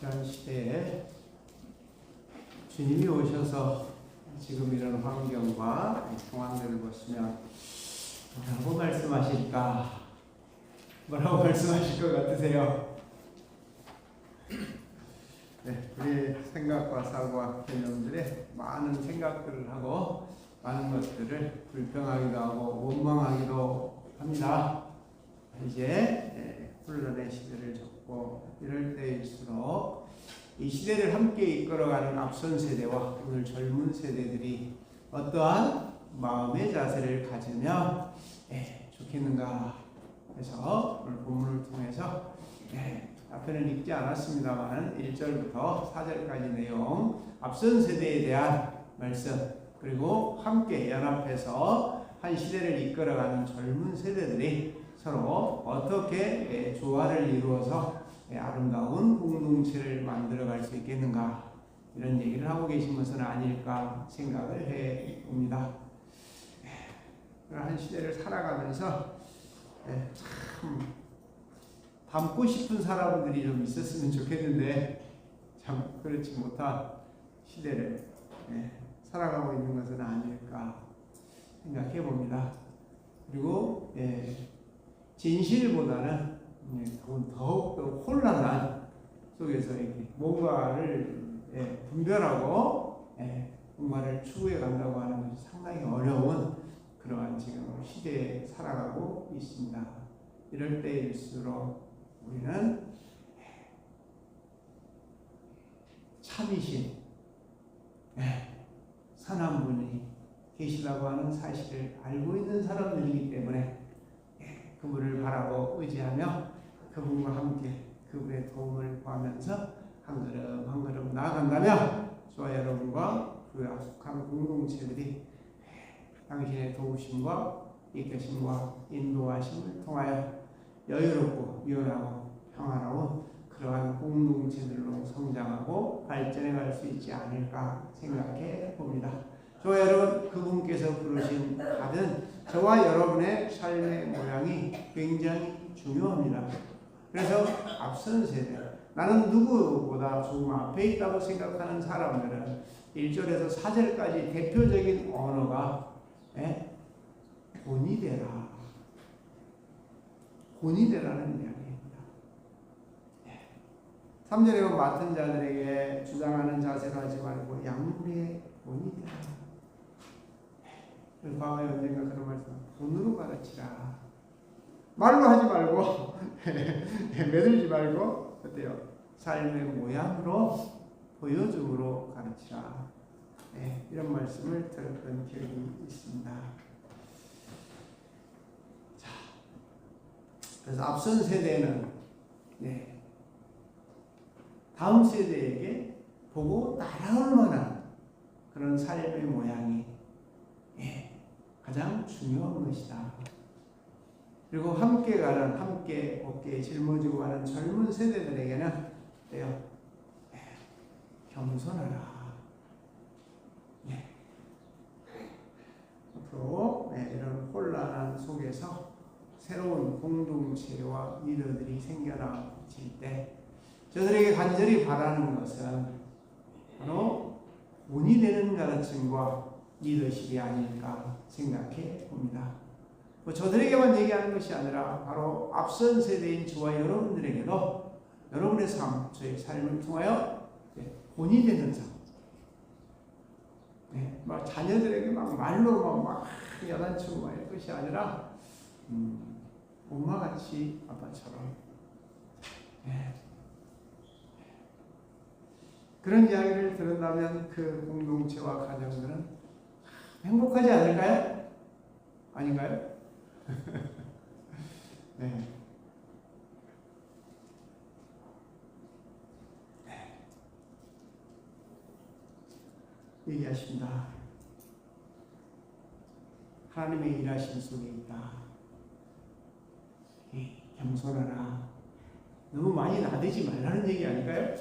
이런 시대에 주님이 오셔서 지금 이런 환경과 상황들을 보시면 뭐라고 말씀하실까? 뭐라고 말씀하실 것 같으세요? 네, 우리의 생각과 사고와 개념들에 많은 생각들을 하고 많은 것들을 불평하기도 하고 원망하기도 합니다. 이제 혼란의 시대를 접고 이럴 때일수록 이 시대를 함께 이끌어가는 앞선 세대와 오늘 젊은 세대들이 어떠한 마음의 자세를 가지면 좋겠는가 해서 오늘 본문을 통해서 앞에는 읽지 않았습니다만 1절부터 4절까지 내용, 앞선 세대에 대한 말씀, 그리고 함께 연합해서 한 시대를 이끌어가는 젊은 세대들이 서로 어떻게 조화를 이루어서 아름다운 공동체를 만들어갈 수 있겠는가, 이런 얘기를 하고 계신 것은 아닐까 생각을 해봅니다. 한 시대를 살아가면서 참 닮고 싶은 사람들이 좀 있었으면 좋겠는데 참 그렇지 못한 시대를 살아가고 있는 것은 아닐까 생각해 봅니다. 그리고 진실보다는 더욱더 혼란한 속에서 이렇게 뭔가를 분별하고 뭔가를 추구해 간다고 하는 것이 상당히 어려운 그러한 지금 시대에 살아가고 있습니다. 이럴 때일수록 우리는 참이신 선한 분이 계시다고 하는 사실을 알고 있는 사람들이기 때문에 그분을 바라고 의지하며 그분과 함께 그분의 도움을 구하면서 한 걸음 한 걸음 나아간다면 저와 여러분과 그 약속한 공동체들이 당신의 도우심과 이끄심과 인도하심을 통하여 여유롭고 유연하고 평화로운 그러한 공동체들로 성장하고 발전해 갈 수 있지 않을까 생각해 봅니다. 저와 여러분, 그분께서 부르신 받은 저와 여러분의 삶의 모양이 굉장히 중요합니다. 그래서 앞선 세대, 나는 누구보다 조금 앞에 있다고 생각하는 사람들은 1절에서 4절까지 대표적인 언어가 본이 되라, 본이 되라는 이야기입니다. 3절에 보면 맡은 자들에게 주장하는 자세로 하지 말고 양무리의 본이 되라. 과거에 언젠가 그런 말씀, 본으로 가르치라. 말로 하지 말고 매들지 말고 어때요? 삶의 모양으로 보여줌으로 가르치라. 이런 말씀을 들었던 기억이 있습니다. 자, 그래서 앞선 세대는 다음 세대에게 보고 따라올 만한 그런 삶의 모양이 가장 중요한 것이다. 그리고 함께 가는, 함께 어깨에 짊어지고 가는 젊은 세대들에게는 겸손하라. 앞으로 이런 혼란한 속에서 새로운 공동체와 리더들이 생겨나질 때 저들에게 간절히 바라는 것은 바로 본이 되는 가르침과 리더십이 아닐까 생각해 봅니다. 저들에게만 얘기하는 것이 아니라 바로 앞선 세대인 저와 여러분들에게도 여러분의 삶, 저의 삶을 통하여 본이 되는 삶, 막 자녀들에게 막 말로만 막 야단치고 할 것이 아니라 엄마같이 아빠처럼 그런 이야기를 들은다면 그 공동체와 가정들은 행복하지 않을까요? 아닌가요? 얘기하십니다. 하나님의 일하심 속에 있다. 겸손하라. 너무 많이 나대지 말라는 얘기 아닐까요?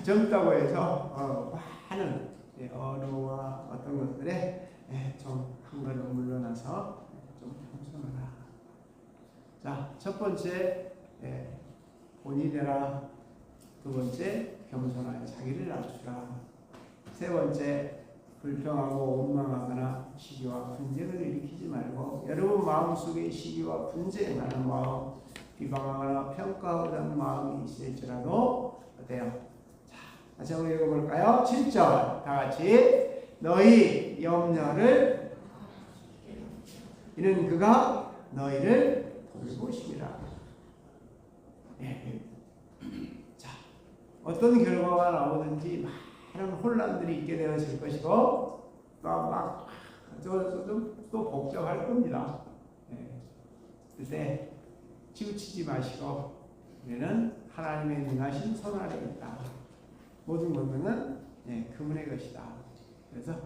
젊다고 해서 많은 언어와 어떤 것들에 좀 한 걸음 물러나서 좀 겸손하라. 자, 첫 번째 본이 되라. 두 번째, 겸손하여 자기를 낮추라. 세 번째, 불평하고 원망하거나 시기와 분쟁을 일으키지 말고 여러분 마음속에 시기와 분쟁하는 마음, 비방하거나 평가하고자 하는 마음이 있을지라도 어때요? 자, 다시 한번 읽어볼까요? 7절 다 같이. 너희 염려를 이는 그가 너희를 돌보심이라. 네. 자, 어떤 결과가 나오든지 많은 혼란들이 있게 되어질 것이고 또 복잡할 겁니다. 네. 그때 치우치지 마시고 우리는 하나님의 능하신 손 아래 있다. 모든 것은 그분의 것이다. 그래서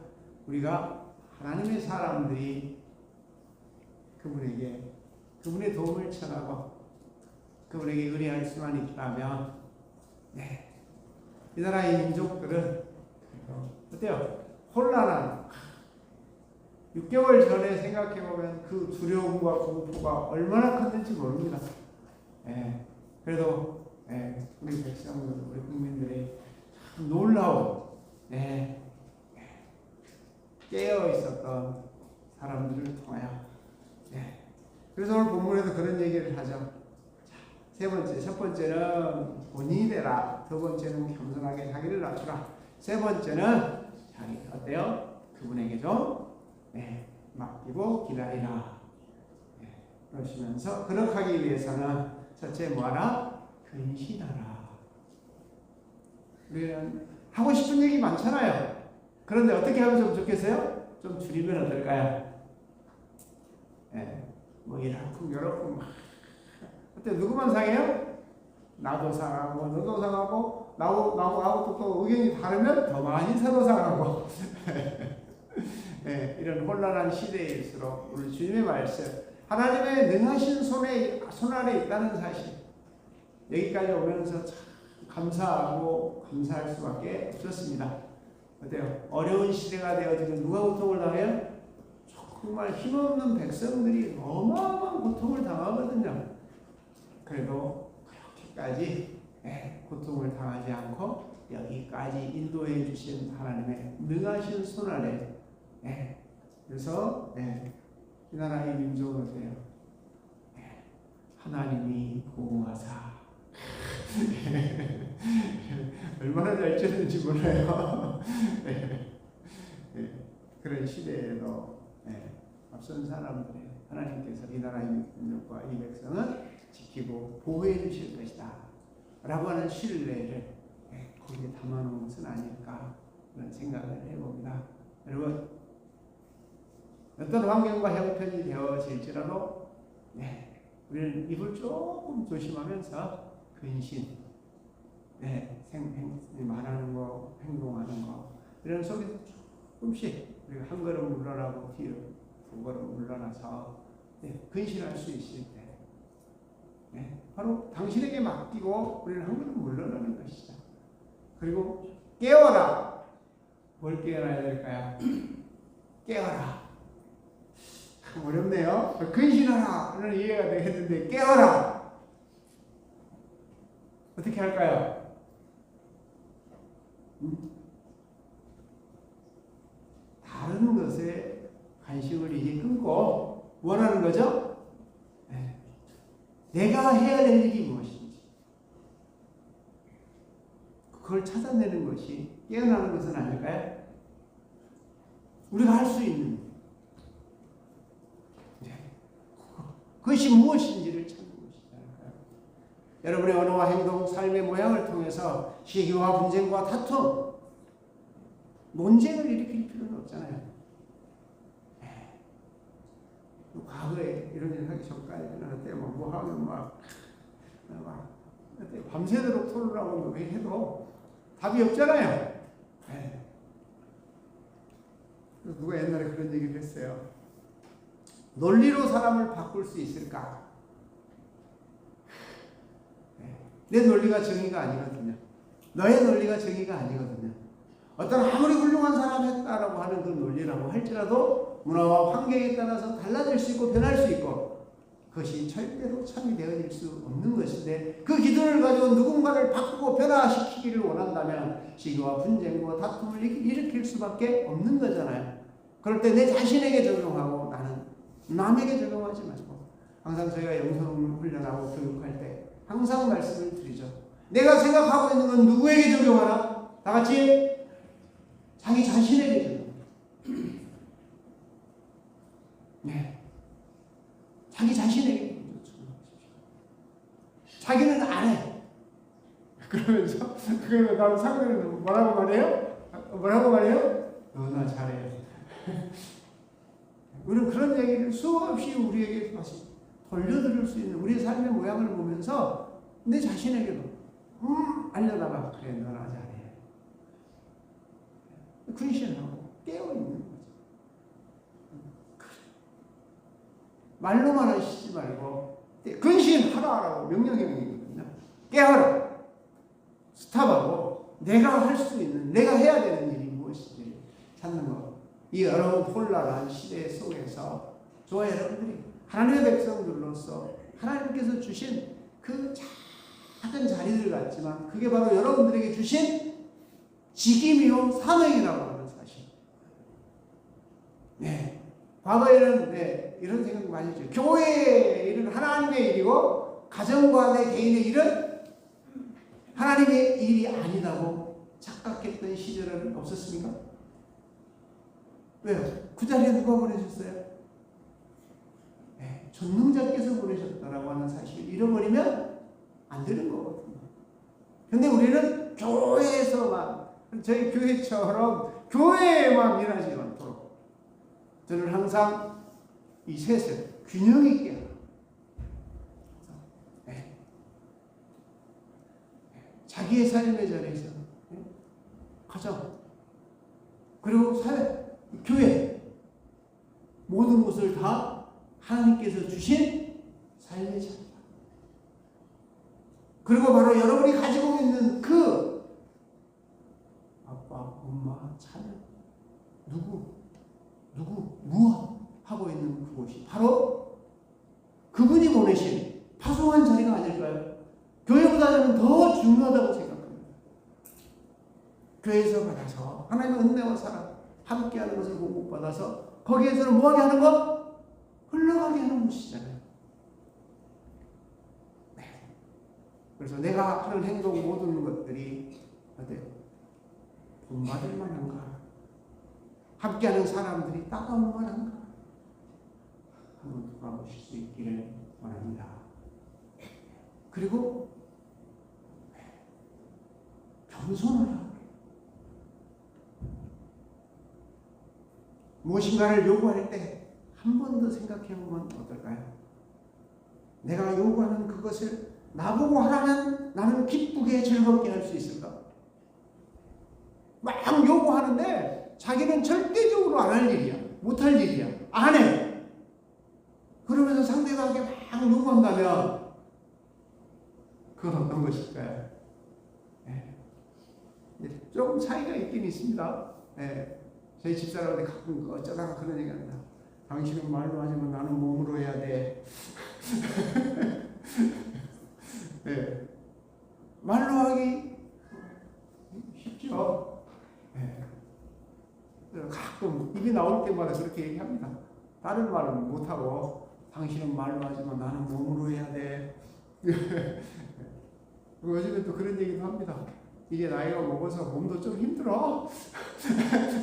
우리가 하나님의 사람들이 그분의 도움을 청하고 그분에게 의뢰할 수만 있다면 이 나라의 민족들은 어때요? 혼란한 6개월 전에 생각해보면 그 두려움과 공포가 얼마나 컸는지 모릅니다. 그래도 우리 백성들, 우리 국민들이 참 놀라운 깨어 있었던 사람들을 통하여 그래서 오늘 본문에서 그런 얘기를 하죠. 세 번째, 첫 번째는 본인이 되라. 두 번째는 겸손하게 자기를 낮추라. 세 번째는 자기 어때요? 그분에게 좀 맡기고 기다리라. 그러시면서 그렇게 하기 위해서는 첫째 뭐하라? 근신하라. 우리는 하고 싶은 얘기 많잖아요. 그런데 어떻게 하면 좀 좋겠어요? 좀 줄이면 어떨까요? 뭐 이렇고 저렇고 그때 누구만 상해요? 나도 상하고 너도 상하고 나하고 또 의견이 다르면 더 많이 서로 상하고 이런 혼란한 시대일수록 우리 주님의 말씀 하나님의 능하신 손 아래 있다는 사실 여기까지 오면서 참 감사할 수밖에 없었습니다. 어때요? 어려운 시대가 되어지면 누가 고통을 당해요? 정말 힘없는 백성들이 어마어마한 고통을 당하거든요. 그래도 그렇게까지 고통을 당하지 않고 여기까지 인도해 주신 하나님의 능하신 손 아래 그래서 이 나라의 민족은 어때요? 하나님이 보호하사 얼마나 잘 쳤는지 몰라요. 그런 시대에도 앞선 사람들의 하나님께서 이 나라의 민족과 이 백성은 지키고 보호해 주실 것이다 라고 하는 신뢰를 거기에 담아놓은 것은 아닐까 그런 생각을 해봅니다. 여러분 어떤 환경과 형편이 되어질지라도 우리는 입을 조금 조심하면서 근신 말하는 거 행동하는 거 이런 속에서 조금씩 우리가 한 걸음 물러나고 뒤로 두 걸음 물러나서 근신할 수 있을 때 바로 당신에게 맡기고 우리는 한 걸음 물러나는 것이죠. 그리고 깨어라. 뭘 깨어나야 될까요? 깨어라. 참 어렵네요. 근신하라. 는 이해가 되겠는데 깨어라. 어떻게 할까요? 다른 것에 관심을 이제 끊고 원하는 거죠? 내가 해야 될 일이 무엇인지 그걸 찾아내는 것이 깨어나는 것은 아닐까요? 우리가 할 수 있는 그것이 무엇인지를 찾는 것이지 않을까요? 여러분의 언어와 행동, 삶의 모양을 통해서 시기와 분쟁과 다툼, 논쟁을 일으킬 필요는 없잖아요. 과거에 이런 일 하기 전까지는 어때 뭐 하면 막 밤새도록 토론하고 해도 답이 없잖아요. 누가 옛날에 그런 얘기를 했어요. 논리로 사람을 바꿀 수 있을까? 내 논리가 정의가 아니거든요. 너의 논리가 정의가 아니거든요. 어떤 아무리 훌륭한 사람이었다라고 하는 그 논리라고 할지라도 문화와 환경에 따라서 달라질 수 있고 변할 수 있고 그것이 절대로 참이 되어질 수 없는 것인데 그 기도를 가지고 누군가를 바꾸고 변화시키기를 원한다면 시기와 분쟁과 다툼을 일으킬 수밖에 없는 거잖아요. 그럴 때 내 자신에게 적용하고 나는 남에게 적용하지 말고 항상 저희가 영성 훈련하고 교육할 때 항상 말씀을 드리죠. 내가 생각하고 있는 건 누구에게 적용하나? 다 같이 자기 자신에게 적용. 네. 자기 자신에게 자기는 안 해. 그러면서 나는 상대는 뭐라고 말해요? 뭐라고 말해요? 나 잘해. 우리는 그런 얘기를 수없이 우리에게 다시 돌려드릴 수 있는 우리의 삶의 모양을 보면서 내 자신에게도 알려다가 그래 너나 잘해. 근신하고 깨어있는 거죠. 말로만 하시지 말고 근신하라라고 명령형이거든요. 깨어라. 스탑하고 내가 할 수 있는 내가 해야 되는 일이 무엇인지 찾는 것. 이 어려운 폴라란 시대 속에서 저와 여러분들이 하나님의 백성들로서 하나님께서 주신 그 작은 자리들 같지만 그게 바로 여러분들에게 주신 직임이요 사명이라고 하는 사실. 네, 과거에는 이런 생각 많이 했죠. 교회의 일은 하나님의 일이고 가정과 내 개인의 일은 하나님의 일이 아니다고 착각했던 시절은 없었습니까? 왜요? 그 자리에 누가 보내셨어요? 네, 전능자께서 보내셨다라고 하는 사실을 잃어버리면 안 되는 거거든요. 근데 우리는 교회에서만 저희 교회처럼 교회에만 일하지 않도록 저는 항상 이 셋을 균형 있게 하라. 네. 자기의 삶의 자리에서 가정 그리고 사회 교회 모든 것을 다 하나님께서 주신 삶의 자리다. 그리고 바로 여러분이 가지고 있는 그 아빠, 엄마, 자녀 누구 무엇 하고 있는 그곳이 바로 그분이 보내신 파송한 자리가 아닐까요? 교회보다는 더 중요하다고 생각합니다. 교회에서 받아서 하나님의 은혜와 사랑 함께하는 것을 공급받아서 거기에서는 뭐하게 하는 것? 흘러가게 하는 것이잖아요. 네. 그래서 내가 하는 행동 모든 것들이 어때요? 본받을 만한가? 함께하는 사람들이 따가울 만한가? 한번 돌아보실 수 있기를 원합니다. 그리고 겸손하라. 무엇인가를 요구할 때 한 번 더 생각해 보면 어떨까요? 내가 요구하는 그것을 나보고 하라면 나는 기쁘게 즐겁게 할 수 있을까? 막 요구하는데 자기는 절대적으로 안 할 일이야. 못 할 일이야. 안 해. 그러면서 상대방에게 막 요구한다면 그건 어떤 것일까요? 네. 조금 차이가 있긴 있습니다. 네. 저희 집사람한테 가끔 어쩌다가 그런 얘기 합니다. 당신은 말로 하지만 나는 몸으로 해야 돼. 네. 말로 하기 쉽죠. 네. 가끔 입이 나올 때마다 그렇게 얘기합니다. 다른 말은 못하고 당신은 말로 하지만 나는 몸으로 해야 돼. 요즘에 또 그런 얘기도 합니다. 이제 나이가 먹어서 몸도 좀 힘들어.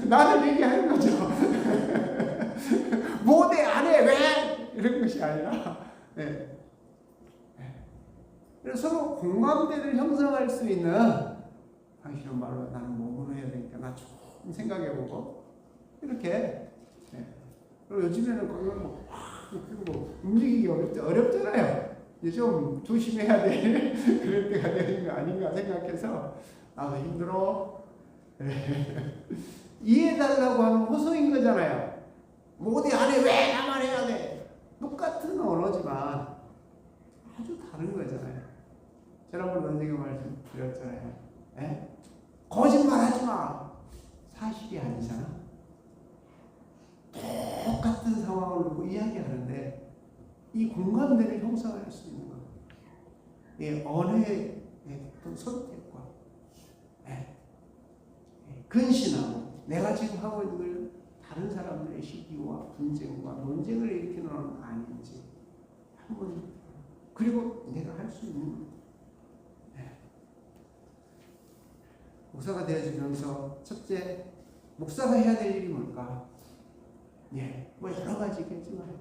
나는 얘기하는 거죠. 못해, 안 해, 왜? 이런 것이 아니라, 네. 그래서 서로 공감대를 형성할 수 있는, 당신은 말로 나는 몸으로 해야 되니까 나 좀 생각해보고, 이렇게. 네. 그리고 요즘에는 뭐 움직이기 어렵잖아요. 이제 좀 조심해야 돼. 그럴 때가 되는 거 아닌가 생각해서, 나도 힘들어. 이해해달라고 하는 호소인 거잖아요. 뭐 어디 안 해? 왜 나만 해야 돼? 똑같은 언어지만 아주 다른 거잖아요. 지난번 언제가 말씀드렸잖아요. 에? 거짓말 하지 마. 사실이 아니잖아. 똑같은 상황을 놓고 이야기하는데 이 공감대를 형성할 수 있는 것. 언어의 어떤 선택과 근신하고 내가 지금 하고 있는 걸 다른 사람들의 시기와 분쟁과 논쟁을 일으키는 건 아닌지 한번 그리고 내가 할 수 있는 것. 목사가 되어지면서 첫째 목사가 해야 될 일이 뭘까? 뭐 여러 가지 있겠지만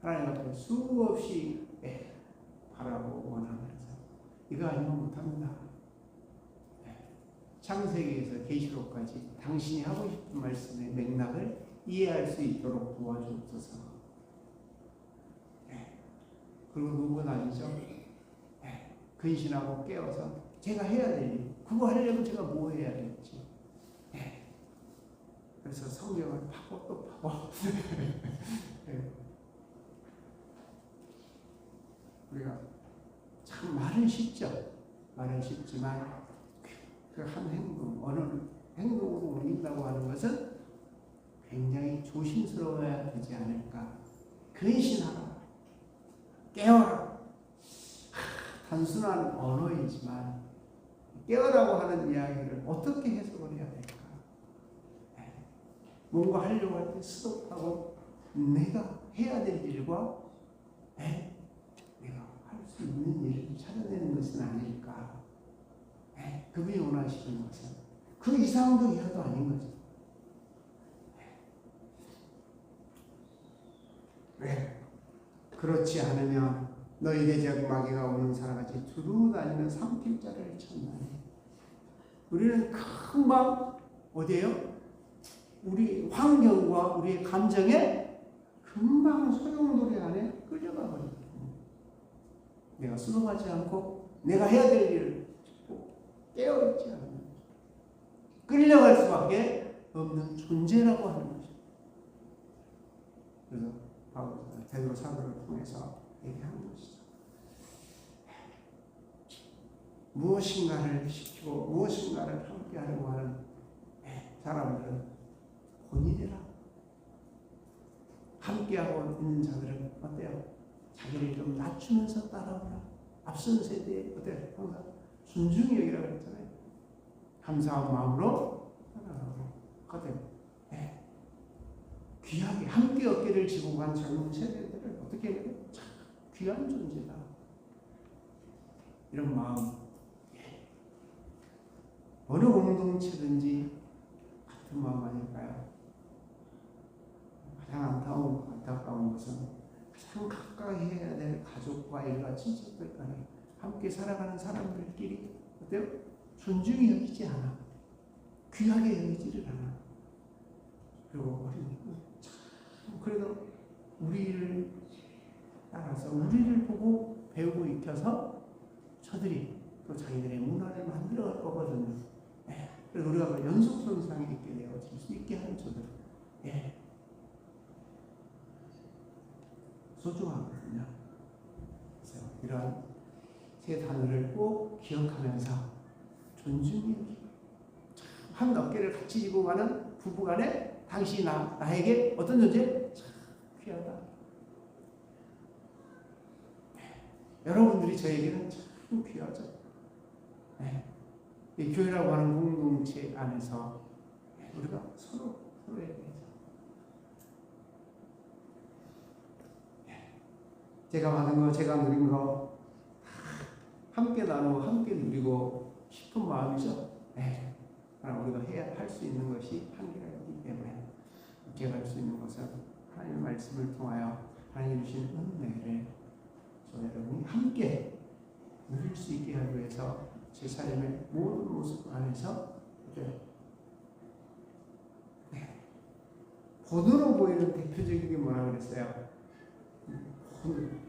하나님 앞에 수없이 바라고 원하면서 이거 아니면 못합니다. 창세기에서 계시록까지 당신이 하고 싶은 말씀의 맥락을 이해할 수 있도록 도와주옵소서. 그리고 누군 아니죠? 근신하고 깨어서 제가 해야 될 일, 그거 하려면 제가 뭐 해야 될지. 그래서 성경을 파고 또 파고. 우리가 참 말은 쉽죠. 말은 쉽지만 그 한 행동, 어느 행동으로 옮긴다고 하는 것은 굉장히 조심스러워야 되지 않을까. 근신하라. 깨어라. 단순한 언어이지만 깨어라고 하는 이야기를 어떻게 해석을 해야 될까? 뭔가 하려고 할 때 스톱하고 내가 해야 될 일과 내가 할 수 있는 일을 찾아내는 것은 아닐까? 그분이 원하시는 것은 그 이상도 이하도 아닌 거죠. 왜? 그렇지 않으면 너희 대적 마귀가 오는 사람같이 두루 다니는 삼킬자를 찾나니. 우리는 금방 어디에요? 우리 환경과 우리의 감정에 금방 소용돌이 안에 끌려가 버립니다. 내가 수긍하지 않고 내가 해야 될 일을 깨어있지 않는 끌려갈 수밖에 없는 존재라고 하는 것입니다. 그래서 바울은 베드로 사도를 통해서 얘기하는 것이죠. 무엇인가를 시키고 무엇인가를 함께 하려고 하는 사람들은 본인이라. 함께하고 있는 자들은 어때요? 자기를 좀 낮추면서 따라오라. 앞선 세대에 어때요? 항상 순중히 여기라고 했잖아요. 감사한 마음으로 따라오고. 어때요? 귀하게 함께 어깨를 지고 간 젊은 세대들을 어떻게 해야 돼요? 참 귀한 존재다. 이런 마음. 어느 공동체든지 같은 마음 아닐까요? 가장 안타까운 것은 가장 가까이 해야 될 가족과 일가 친척들 간에 함께 살아가는 사람들끼리 어때요? 존중이 여기지 않아. 귀하게 여기지를 않아. 그리고 참 그래도 우리를 따라서 우리를 보고 배우고 익혀서 저들이 또 자기들의 문화를 만들어갈 거거든요. 그래서 우리가 연속선상에 있게 되어질 수 있게 하는 저들. 소중하거든요. 그래서 이러한 세 단어를 꼭 기억하면서 존중이 한 어깨를 같이 지고 가는 부부간에 당신이 나에게 어떤 존재? 참 귀하다. 여러분들이 저에게는 참 귀하죠. 이 교회라고 하는 공동체 안에서 우리가 서로에 대해서 제가 받은 거, 제가 누린 거 함께 나누고 함께 누리고 싶은 마음이죠. 우리가 할 수 있는 것이 한계가 있기 때문에 제가 할 수 있는 것은 하나님의 말씀을 통하여 하나님 주신 은혜를 저 여러분이 함께 누릴 수 있게 하기 위해서 제 삶의 모든 모습 안에서 본으로 보이는 대표적인 게 뭐라 그랬어요? 본.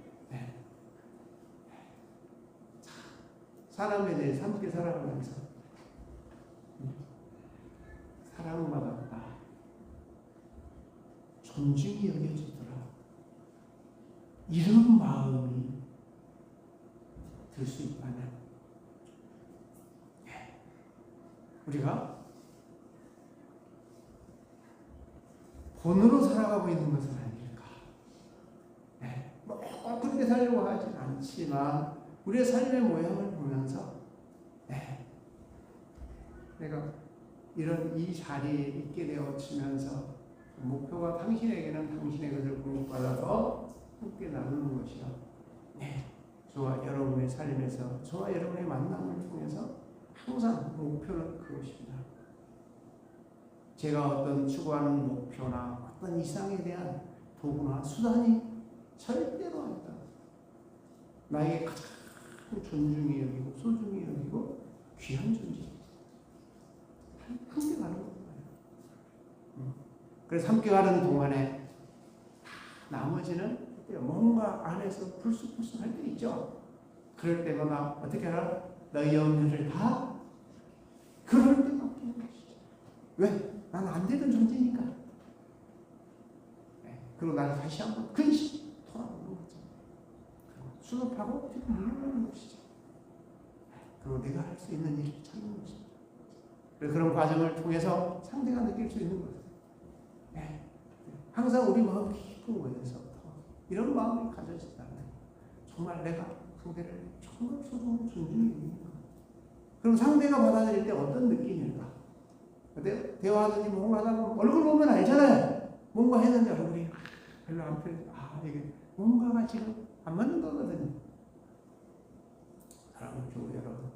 사람에 대해서 함께 살아가면서 사랑받았다. 존중이 여겨지더라. 이런 마음이 들 수 있다면 우리가 본으로 살아가고 있는 것은 아닐까. 살려고 하진 않지만 우리의 삶의 모양을 보면서 내가 이 자리에 있게 되어지면서 목표가 당신에게는 당신의 것을 공급받아서 함께 나누는 것이요. 저와 여러분의 삶에서 저와 여러분의 만남을 통해서 항상 목표는 그것입니다. 제가 어떤 추구하는 목표나 어떤 이상에 대한 도구나 수단이 절대로 아니다. 나에게 가장 존중이 여기고 소중히 여기고 귀한 존재입니다. 함께 가는 거예요. 그래서 함께 가는 동안에 나머지는 뭔가 안에서 불쑥불쑥 할 때 있죠. 그럴 때마다 어떻게 하라? 너희 염려를 다 그럴 때 맡기는 것이죠. 왜? 난 안 되는 존재니까. 그리고 나를 다시 한번 근심 돌아보는 거죠. 수습하고 물러나는 것이죠. 그리고 내가 할 수 있는 일을 찾는 것이죠. 그런 과정을 통해서 상대가 느낄 수 있는 거예요. 항상 우리 마음 깊은 곳에서부터 이런 마음이 가져진다면 정말 내가 상대를 정말 소중히 존중해줍니다. 그럼 상대가 받아들일 때 어떤 느낌일까? 대화하더니 뭔가 하다가 얼굴 보면 알잖아요. 뭔가 했는데 얼굴이 별로 안 풀려. 이게 뭔가가 지금 안 맞는 거거든요. 사랑하는 교우 여러분,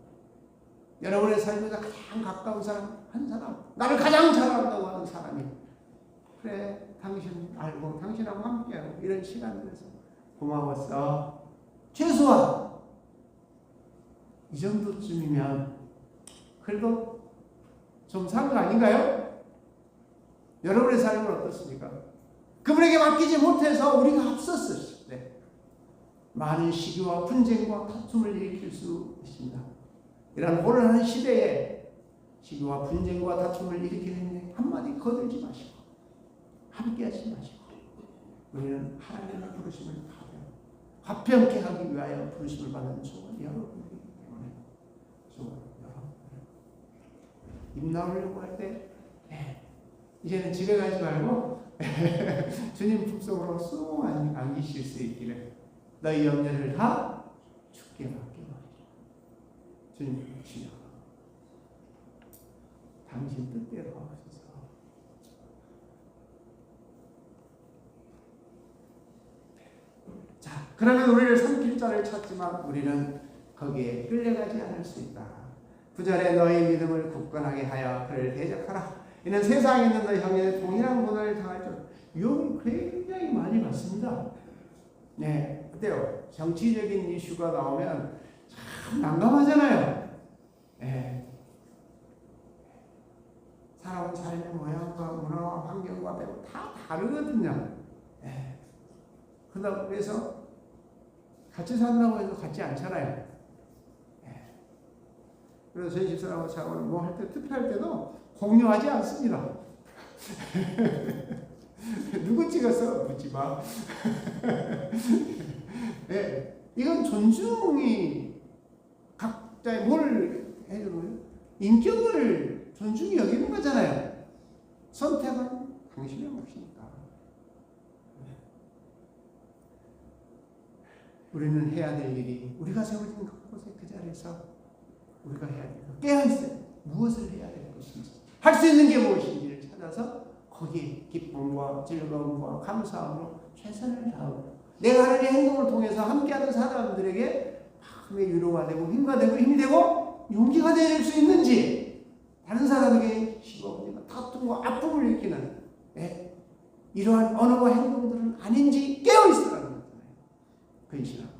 여러분의 삶에서 가장 가까운 사람 한 사람, 나를 가장 사랑한다고 하는 사람이 그래 당신 알고 당신하고 함께하고 이런 시간들에서 고마웠어. 최소한 이 정도쯤이면 그래도 좀 산 거 아닌가요? 여러분의 삶은 어떻습니까? 그분에게 맡기지 못해서 우리가 앞섰을 때 많은 시기와 분쟁과 다툼을 일으킬 수 있습니다. 이런 혼란한 시대에 시기와 분쟁과 다툼을 일으키는 한마디 거들지 마시고 함께 하지 마시고 우리는 하나님의 부르심을 화평케 하기 위하여 부르심을 받은 종은 여러분이기 때문에 입 나오려고 할 때 이제는 집에 가지 말고 주님 품속으로 쑥 안기실 수 있기를 너희 염려를 다 주께 맡기고 주님 주여 당신 뜻대로 하소서. 자, 그러면 우리를 삼킬 자를 찾지만 우리는 거기에 끌려가지 않을 수 있다. 9절에 너희 믿음을 굳건하게 하여 그를 대적하라. 이는 세상에 있는 너희 형제의 동일한 고난을 당할 줄. 욕을 굉장히 많이 받습니다. 어때요? 정치적인 이슈가 나오면 참 난감하잖아요. 살아온 삶의 모양과 문화와 환경과 배우 다 다르거든요. 그래서 같이 산다고 해도 같지 않잖아요. 그래서 저희 집사람하고 저하고는 뭐 할 때 투표할 때도 공유하지 않습니다. 누구 찍었어? 묻지 마. 이건 존중이 각자의 뭘 해주는 거예요? 인격을 존중히 여기는 거잖아요. 선택은 당신의 몫이니까. 우리는 해야 될 일이 우리가 세워진 그곳에 그 자리에서 우리가 해야 돼요. 깨어있어요. 무엇을 해야 될 것인지, 할 수 있는 게 무엇인지를 찾아서 거기에 기쁨과 즐거움과 감사함으로 최선을 다하고 내가 하는 이 행동을 통해서 함께하는 사람들에게 마음의 위로가 되고 힘과 되고 힘이 되고 용기가 될 수 있는지, 다른 사람에게 시험과 다툼과 아픔을 일으키는 이러한 언어와 행동들은 아닌지 깨어있으라는 거잖아요. 근신하고.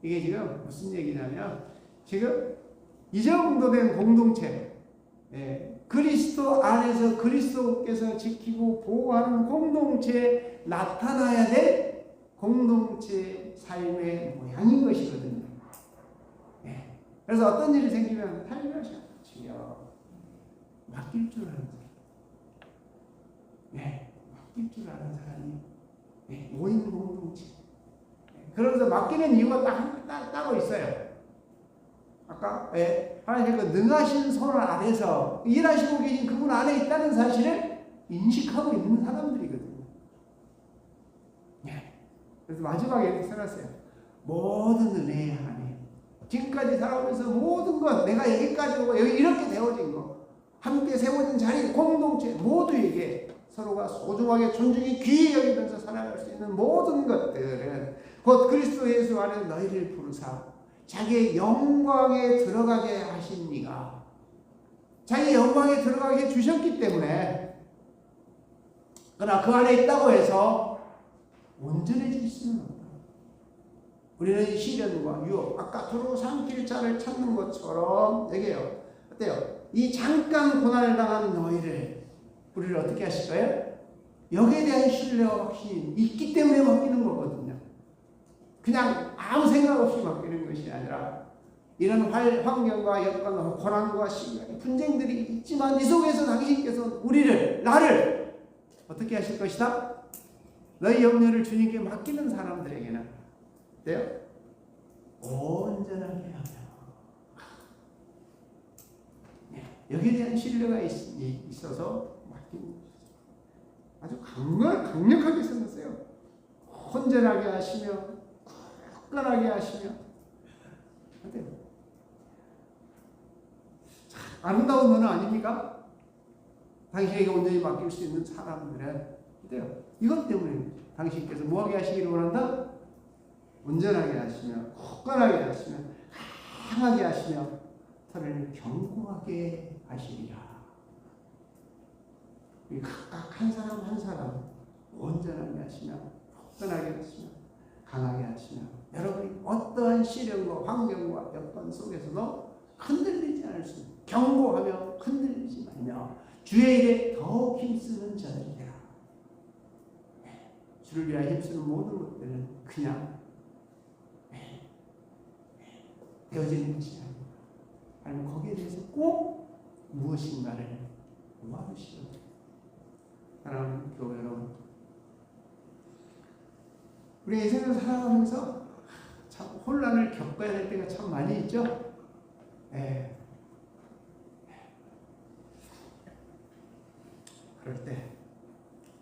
이게 지금 무슨 얘기냐면 지금 이 정도 된 공동체, 그리스도 안에서 그리스도께서 지키고 보호하는 공동체에 나타나야 될 공동체 삶의 모양인 것이거든요. 그래서 어떤 일이 생기면 살며시 주여 맡길 줄 아는 사람, 맡길 줄 아는 사람이 모인 공동체. 그러면서 맡기는 이유가 따로 있어요. 아까 하나님의 그 능하신 손 아래서 일하시고 계신 그분 안에 있다는 사실을 인식하고 있는 사람들이거든요. 그래서 마지막에 이렇게 써놨어요. 모든 은혜의 하나님. 지금까지 살아오면서 모든 것, 내가 여기까지 오고 여기 이렇게 되어진 거, 함께 세워진 자리, 공동체 모두에게 서로가 소중하게 존중이 귀히 여기면서 살아갈 수 있는 모든 것들은 곧 그리스도 예수 안에 너희를 부르사 자기의 영광에 들어가게 하신 이가 자기의 영광에 들어가게 주셨기 때문에, 그러나 그 안에 있다고 해서 온전해질 수는 없다. 우리는 시련과 유혹, 아까 두루 삼킬 자를 찾는 것처럼 얘기해요. 어때요? 이 잠깐 고난을 당한 너희를, 우리를 어떻게 하실 거예요? 여기에 대한 신뢰와 확신이 있기 때문에 맡기는 거거든요. 그냥 아무 생각 없이 맡기는 것이 아니라 이런 환경과 여건과 고난과 시련, 분쟁들이 있지만 이 속에서 당신께서 우리를, 나를 어떻게 하실 것이다? 너희 염려를 주님께 맡기는 사람들에게는 어때요? 온전하게 하며, 여기에 대한 신뢰가 있어서 맡기는 것이죠. 아주 강력하게 써놨어요. 온전하게 하시며 굳건하게 하시며. 어때요? 아름다운 언어 아닙니까? 당신에게 온전히 맡길 수 있는 사람들은 어때요? 이것 때문에 당신께서 뭐하게 하시기를 원한다? 온전하게 하시며 굳건하게 하시며 강하게 하시며 서로를 견고하게 하시리라. 각각 한 사람 한 사람 온전하게 하시며 굳건하게 하시며 강하게 하시며 여러분이 어떠한 시련과 환경과 여건 속에서도 흔들리지 않을 수 있는, 견고하며 흔들리지 말며 주의 일에 더욱 힘쓰는 자들이 되라. 주를 위하여 힘쓰는 모든 것들은 그냥 되어지는 것이 아닙니다. 아니면 거기에 대해서 꼭 무엇인가를 모아두시오. 사랑하는 교회 여러분, 우리 인생을 살아가면서 참 혼란을 겪어야 될 때가 참 많이 있죠. 그럴 때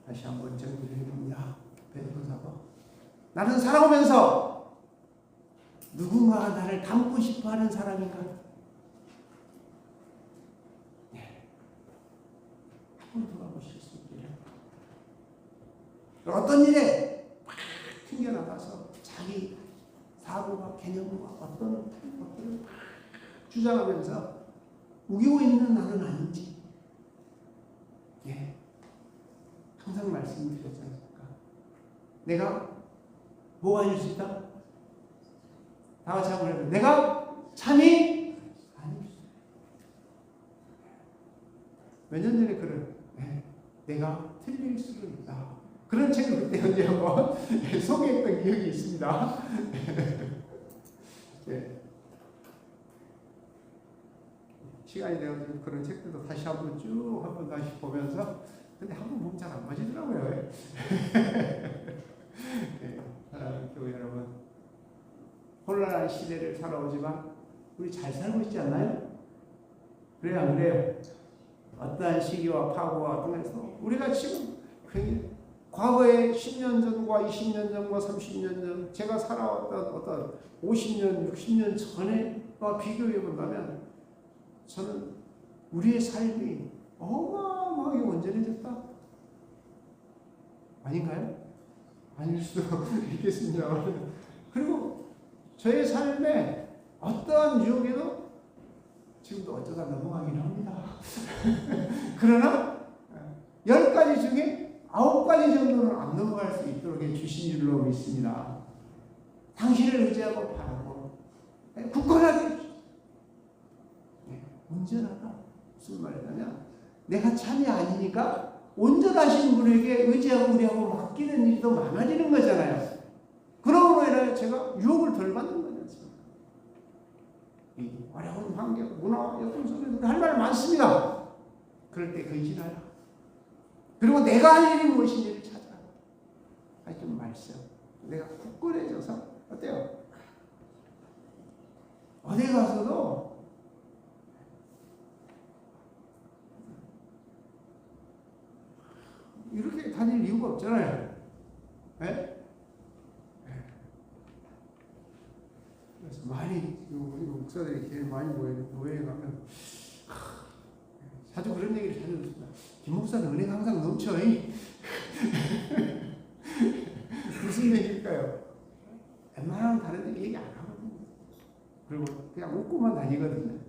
다시 한번 정리를 해봅니다. 베드로사도 나는 살아오면서 누군가가 나를 닮고 싶어하는 사람인가? 한번 돌아보실 수 있기를. 어떤 일에 막 튕겨나가서 자기 사고와 개념과 어떤 것들을 막 주장하면서 우기고 있는 나는 아닌지, 항상 말씀드렸지 않습니까? 내가 뭐가 아닐 수 있다? 다 같이 한번 해볼게요. 내가 참이 아닐 수 있다. 몇 년 전에 내가 틀릴 수도 있다. 그런 책을 그때 언제 한번 소개했던 기억이 있습니다. 시간이 되어서 그런 책들도 다시 한번 쭉 다시 보면서, 근데 한번 보면 잘 안 맞으더라고요. 사랑하는 교회 여러분, 혼란한 시대를 살아오지만 우리 잘 살고 있지 않나요? 그래요, 안 그래요? 어떠한 시기와 파고와 등에서 우리가 지금 과거에 10년 전과 20년 전과 30년 전 제가 살아왔던 어떤 50년, 60년 전에와 비교해 본다면 저는 우리의 삶이 어마어마하게 온전해졌다. 아닌가요? 아닐 수도 있겠습니다. 그리고 저의 삶에 어떠한 유혹에도 지금도 어쩌다 넘어가긴 합니다. 그러나 10가지 중에 9가지 정도는 안 넘어갈 수 있도록 주신 줄로 믿습니다. 당신을 의지하고 바라고 굳건하게 온전하다. 무슨 말이냐면 내가 참이 아니니까 온전하신 분에게 의지하고 우리하고 맡기는 일도 많아지는 거잖아요. 그러므로 인하여 제가 유혹을 덜 받는 거지 않습니까? 이 어려운 환경, 문화, 여건 속에서 할 말 많습니다. 그럴 때 근신하라. 그리고 내가 할 일이 무엇인지를 찾아. 하여튼 말씀. 내가 굳건해져서 어때요? 어디 가서도 이렇게 다닐 이유가 없잖아요. 네? 많이 우리 목사들이 제일 많이 모여요. 교회에 가면 자주 그런 얘기를 자주 듣습니다. 김 목사는 은혜가 항상 넘쳐요. 무슨 얘기일까요? 웬만하면 다른 데 얘기 안 하거든요. 그리고 그냥 웃고만 다니거든요.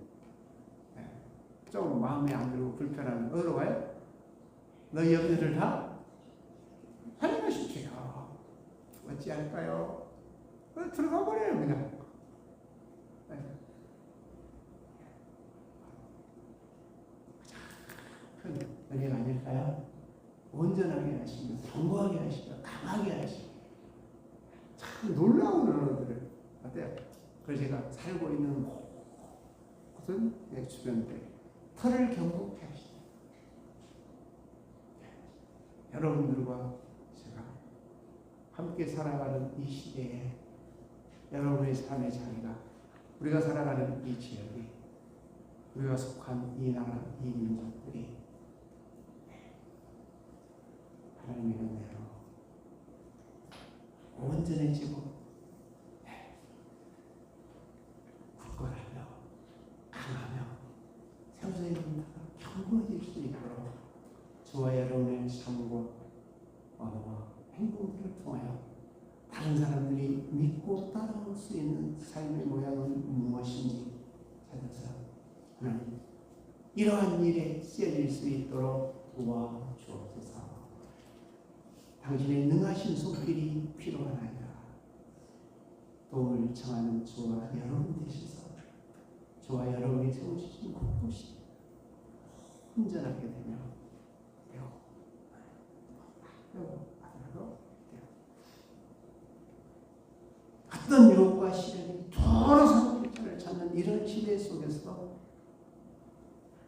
좀 마음에 안 들고 불편하면 어디로 가요? 너희 염려를 다 환영하십시오. 어찌할까요? 들어가 버려요 그냥. 큰 은혜가 아닐까요? 온전하게 하시며 견고하게 하시며 강하게 하시며 참 놀라운 언어들을 어때요? 그래서 제가 살고 있는 곳은 내 주변에 털을 견고케 하시죠. 여러분들과 제가 함께 살아가는 이 시대에 여러분의 삶의 자리가 우리가 살아가는 이 지역이 우리가 속한 이 나라 이 민족들이 하나님의 은혜로 온전해지고 굳건하며 강하며 세워져 있는 견고해질 수 있도록 저와 여러분의 삶과 언어와 행동들을 통하여 다른 사람들이 믿고 따라올 수 있는 삶의 모양은 무엇인지 찾아서 하나님 이러한 일에 쓰여질 수 있도록 도와주옵소서. 당신의 능하신 손길이 필요하나이다. 도움을 청하는 저와 여러분 되셔서 저와 여러분이 세우신 곳곳이 온전하게 되며 어떤 유혹과 시련이 도로 상실자를 찾는 이런 시대 속에서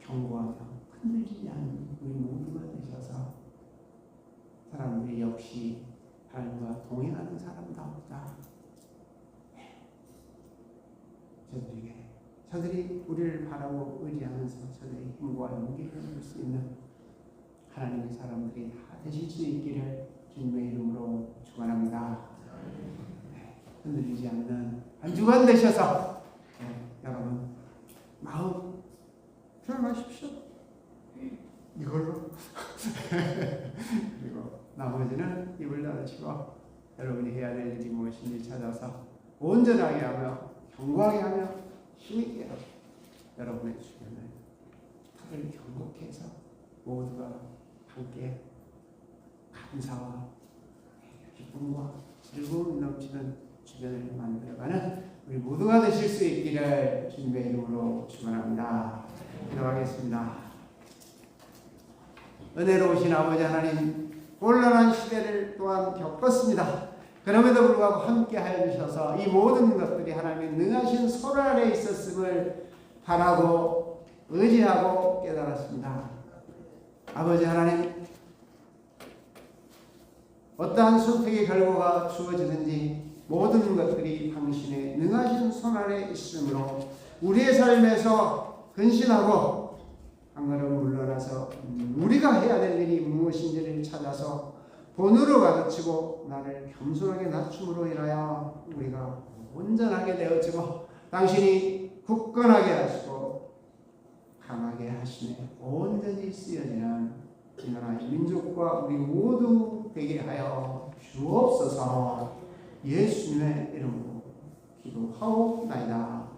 견고하며 흔들리지 않는 우리 모두가 되셔서 사람들이 역시 하나님과 동행하는 사람다우다. 저들이 우리를 바라고 의지하면서 저들의 힘과 용기를 얻을 수 있는 하나님의 사람들이 다 되실 수 있기를 주님의 이름으로 축원합니다. 흔들리지 않는 한 주간 되셔서 여러분 마음 표현하십시오. 이걸로 그리고 나머지는 입을 닫으시고 여러분이 해야 될 일이 무엇인지 찾아서 온전하게 하며 견고하게 하며 힘있게 하고 여러분의 주변을 털을 견고케 해서 모두가 함께 감사와 기쁨과 즐거움 넘치는 주변을 만들어가는 우리 모두가 되실 수 있기를 주님의 이름으로 축원합니다. 기도하겠습니다. 은혜로우신 아버지 하나님, 곤란한 시대를 또한 겪었습니다. 그럼에도 불구하고 함께 하여 주셔서 이 모든 것들이 하나님의 능하신 손 아래 있었음을 바라고 의지하고 깨달았습니다. 아버지 하나님, 어떠한 선택의 결과가 주어지는지 모든 것들이 당신의 능하신 손 아래 있으므로 우리의 삶에서 근신하고 한 걸음 물러나서 우리가 해야 될 일이 무엇인지를 찾아서 본으로 가르치고 나를 겸손하게 낮춤으로 인하여 우리가 온전하게 되어지고 당신이 굳건하게 하시고 강하게 하시네 온전히 쓰여지는 이 나라의 민족과 우리 모두 되게 하여 주옵소서. 예수님의 이름으로 기도하옵나이다.